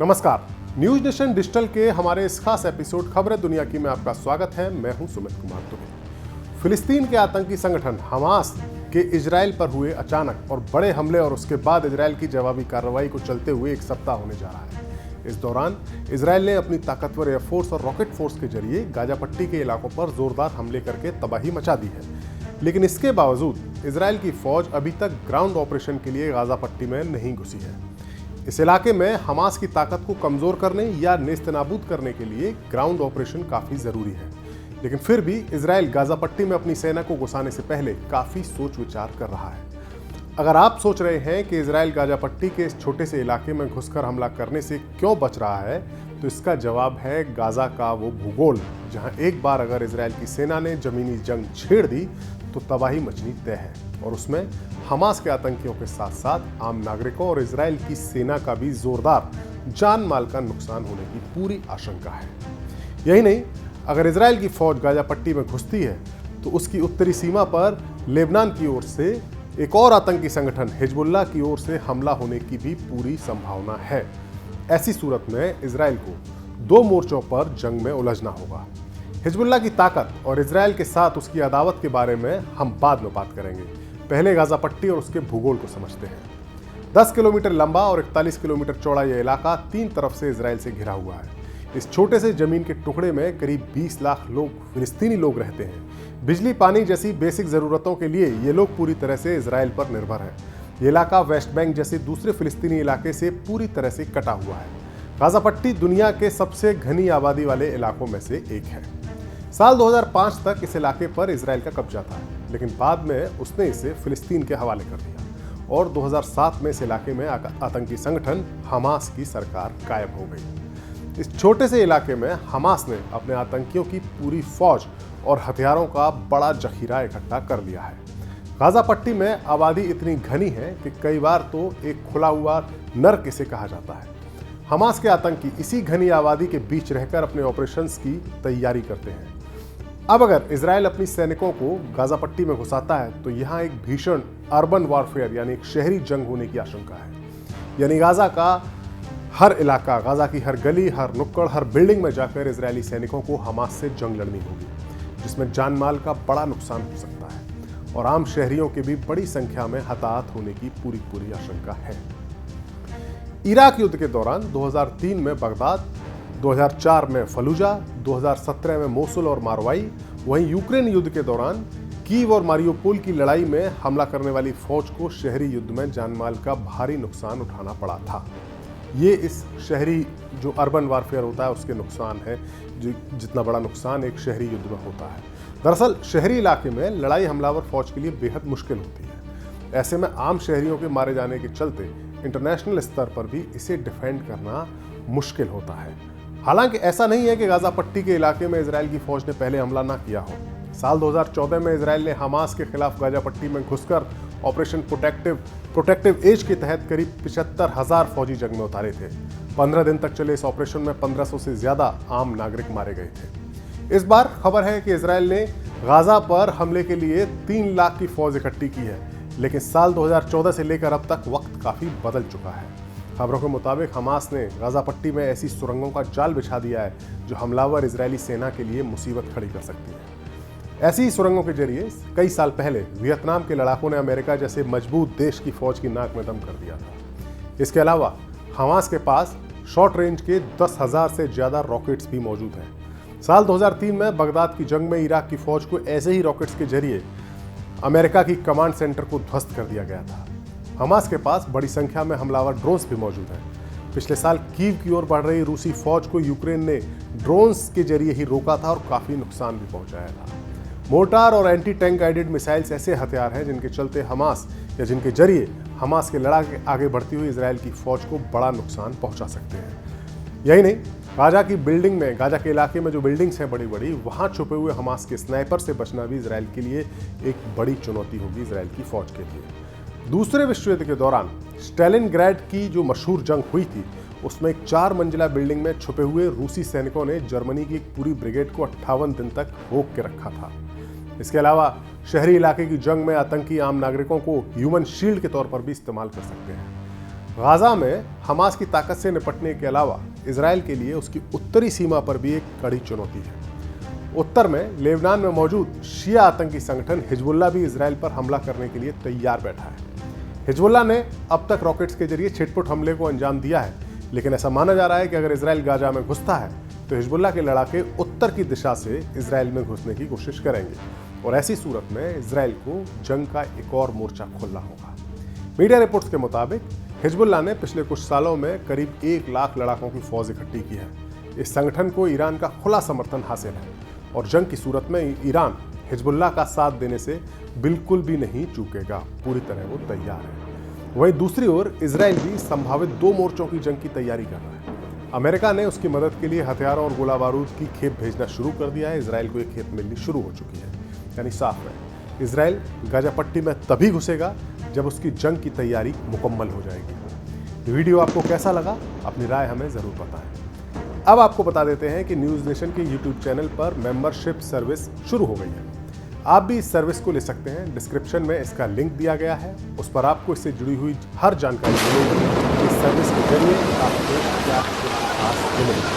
नमस्कार, news nation digital के हमारे इस खास एपिसोड खबरें दुनिया की में आपका स्वागत है। मैं हूं सुमित कुमार दुबे। फिलिस्तीन के आतंकी संगठन हमास के इजराइल पर हुए अचानक और बड़े हमले और उसके बाद इजराइल की जवाबी कार्रवाई को चलते हुए एक सप्ताह होने जा रहा है। इस दौरान इजराइल ने अपनी ताकतवर एयरफोर्स और रॉकेट फोर्स के जरिए गाजा पट्टी के इलाकों पर जोरदार हमले करके तबाही मचा दी है। लेकिन इसके बावजूद इजराइल की फौज अभी तक ग्राउंड ऑपरेशन के लिए गाजा पट्टी में नहीं घुसी है। इस इलाके में हमास की ताकत को कमजोर करने या नेस्तनाबूद करने के लिए ग्राउंड ऑपरेशन काफी जरूरी है। लेकिन फिर भी इजराइल गाजा पट्टी में अपनी सेना को घुसाने से पहले काफी सोच विचार कर रहा है। अगर आप सोच रहे हैं कि इजराइल गाजा पट्टी के इस छोटे से इलाके में घुसकर हमला करने से क्यों बच रहा है, तो इसका जवाब है गाजा का वो भूगोल, जहां एक बार अगर इजराइल की सेना ने जमीनी जंग छेड़ दी तो तबाही मचनी तय है। और उसमें हमास के आतंकियों के साथ साथ आम नागरिकों और इजराइल की सेना का भी जोरदार जान माल का नुकसान होने की पूरी आशंका है। यही नहीं, अगर इजराइल की फौज गाजा पट्टी में घुसती है तो उसकी उत्तरी सीमा पर लेबनान की ओर से एक और आतंकी संगठन हिजबुल्लाह की ओर से हमला होने की भी पूरी संभावना है। ऐसी सूरत में इजराइल को दो मोर्चों पर जंग में उलझना होगा। हिजबुल्लाह की ताकत और इजराइल के साथ उसकी अदावत के बारे में हम बाद में बात करेंगे। पहले गाजा पट्टी और उसके भूगोल को समझते हैं। 10 किलोमीटर लंबा और 41 किलोमीटर चौड़ा यह इलाका तीन तरफ से इजराइल से घिरा हुआ है। इस छोटे से जमीन के टुकड़े में करीब 20 लाख लोग फिलिस्तीनी लोग रहते हैं। बिजली पानी जैसी बेसिक जरूरतों के लिए ये लोग पूरी तरह से इजराइल पर निर्भर है। ये इलाका वेस्ट बैंक जैसे दूसरे फिलिस्तीनी इलाके से पूरी तरह से कटा हुआ है। गाजा पट्टी दुनिया के सबसे घनी आबादी वाले इलाकों में से एक है। साल 2005 तक इस इलाके पर इजराइल का कब्जा था, लेकिन बाद में उसने इसे फिलिस्तीन के हवाले कर दिया और 2007 में इस इलाके में आतंकी संगठन हमास की सरकार कायम हो गई। इस छोटे से इलाके में हमास ने अपने आतंकियों की पूरी फौज और हथियारों का बड़ा जखीरा इकट्ठा कर लिया है। गाजा पट्टी में आबादी इतनी घनी है कि कई बार तो एक खुला हुआ नर्क इसे कहा जाता है। हमास के आतंकी इसी घनी आबादी के बीच रहकर अपने ऑपरेशंस की तैयारी करते हैं। अब अगर इजराइल अपनी सैनिकों को गाजा पट्टी में घुसाता है तो यहाँ एक भीषण अर्बन वॉरफेयर यानी एक शहरी जंग होने की आशंका है। यानी गाजा का हर इलाका, गाजा की हर गली, हर नुक्कड़, हर बिल्डिंग में जाकर इजरायली सैनिकों को हमास से जंग लड़नी होगी, जिसमें जान माल का बड़ा नुकसान हो सकता है और आम शहरियों के भी बड़ी संख्या में हताहत होने की पूरी आशंका है। इराक युद्ध के दौरान 2003 में बगदाद, 2004 में फलूजा, 2017 में मोसुल और मारवाई, वहीं यूक्रेन युद्ध के दौरान कीव और मारियोपोल की लड़ाई में हमला करने वाली फौज को शहरी युद्ध में जानमाल का भारी नुकसान उठाना पड़ा था। ये इस शहरी जो अर्बन वारफेयर होता है उसके नुकसान है, जितना बड़ा नुकसान एक शहरी युद्ध में होता है। दरअसल शहरी इलाके में लड़ाई हमलावर फौज के लिए बेहद मुश्किल होती है। ऐसे में आम शहरियों के मारे जाने के चलते इंटरनेशनल स्तर पर भी इसे डिफेंड करना मुश्किल होता है। हालांकि ऐसा नहीं है कि गाजा पट्टी के इलाके में इजराइल की फौज ने पहले हमला ना किया हो। साल 2014 में इजराइल ने हमास के खिलाफ गाजा पट्टी में घुसकर ऑपरेशन प्रोटेक्टिव एज के तहत करीब 75,000 फौजी जंग में उतारे थे। 15 दिन तक चले इस ऑपरेशन में 1500 से ज्यादा आम नागरिक मारे गए थे। इस बार खबर है कि इजराइल ने गाजा पर हमले के लिए 3 लाख की फौज इकट्ठी की है, लेकिन साल 2014 से लेकर अब तक वक्त काफी बदल चुका है। खबरों के मुताबिक हमास ने गाजा पट्टी में ऐसी सुरंगों का जाल बिछा दिया है जो हमलावर इजरायली सेना के लिए मुसीबत खड़ी कर सकती है। ऐसी ही सुरंगों के जरिए कई साल पहले वियतनाम के लड़ाकों ने अमेरिका जैसे मजबूत देश की फौज की नाक में दम कर दिया था। इसके अलावा हमास के पास शॉर्ट रेंज के 10,000 से ज्यादा रॉकेट्स भी मौजूद हैं। साल 2003 में बगदाद की जंग में इराक की फौज को ऐसे ही रॉकेट्स के जरिए अमेरिका की कमांड सेंटर को ध्वस्त कर दिया गया था। हमास के पास बड़ी संख्या में हमलावर ड्रोन्स भी मौजूद हैं। पिछले साल कीव की ओर बढ़ रही रूसी फौज को यूक्रेन ने ड्रोन्स के जरिए ही रोका था और काफी नुकसान भी पहुंचाया था। मोर्टार और एंटी टैंक गाइडेड मिसाइल्स ऐसे हथियार हैं जिनके चलते हमास या जिनके जरिए हमास के लड़ाई आगे बढ़ती हुई इजराइल की फौज को बड़ा नुकसान पहुंचा सकते हैं। यही नहीं, गाजा के इलाके में जो बिल्डिंग्स हैं बड़ी बड़ी, वहां छुपे हुए हमास के स्नाइपर से बचना भी इजराइल के लिए एक बड़ी चुनौती होगी। इजराइल की फौज के लिए दूसरे विश्व युद्ध के दौरान स्टालिनग्राड की जो मशहूर जंग हुई थी, उसमें एक 4 मंजिला बिल्डिंग में छुपे हुए रूसी सैनिकों ने जर्मनी की एक पूरी ब्रिगेड को 58 दिन तक रोक के रखा था। इसके अलावा शहरी इलाके की जंग में आतंकी आम नागरिकों को ह्यूमन शील्ड के तौर पर भी इस्तेमाल कर सकते हैं। गाजा में हमास की ताकत से निपटने के अलावा इजराइल के लिए उसकी उत्तरी सीमा पर भी एक कड़ी चुनौती है। उत्तर में लेबनान में मौजूद शिया आतंकी संगठन हिजबुल्लाह भी इजराइल पर हमला करने के लिए तैयार बैठा है। हिजबुल्लाह ने अब तक रॉकेट्स के जरिए छिटपुट हमले को अंजाम दिया है, लेकिन ऐसा माना जा रहा है कि अगर इजराइल गाजा में घुसता है तो हिजबुल्लाह के लड़ाके उत्तर की दिशा से इजराइल में घुसने की कोशिश करेंगे और ऐसी सूरत में इजराइल को जंग का एक और मोर्चा खोलना होगा। मीडिया रिपोर्ट्स के मुताबिक हिजबुल्लाह ने पिछले कुछ सालों में करीब 1 लाख लड़ाकों की फौज इकट्ठी की है। इस संगठन को ईरान का खुला समर्थन हासिल है और जंग की सूरत में ईरान हिजबुल्लाह का साथ देने से बिल्कुल भी नहीं चूकेगा, पूरी तरह वो तैयार है। वहीं दूसरी ओर इजराइल भी संभावित 2 मोर्चों की जंग की तैयारी कर रहा है। अमेरिका ने उसकी मदद के लिए हथियारों और गोला बारूद की खेप भेजना शुरू कर दिया है। इजराइल को ये खेप मिलनी शुरू हो चुकी है। यानी साफ है, इजराइल गाजा पट्टी में तभी घुसेगा जब उसकी जंग की तैयारी मुकम्मल हो जाएगी। वीडियो आपको कैसा लगा, अपनी राय हमें ज़रूर बताएं। अब आपको बता देते हैं कि न्यूज़ नेशन के यूट्यूब चैनल पर मेंबरशिप सर्विस शुरू हो गई है। आप भी इस सर्विस को ले सकते हैं। डिस्क्रिप्शन में इसका लिंक दिया गया है, उस पर आपको इससे जुड़ी हुई हर जानकारी मिलेगी। इस सर्विस के जरिए आपको क्या खास मिलेगी।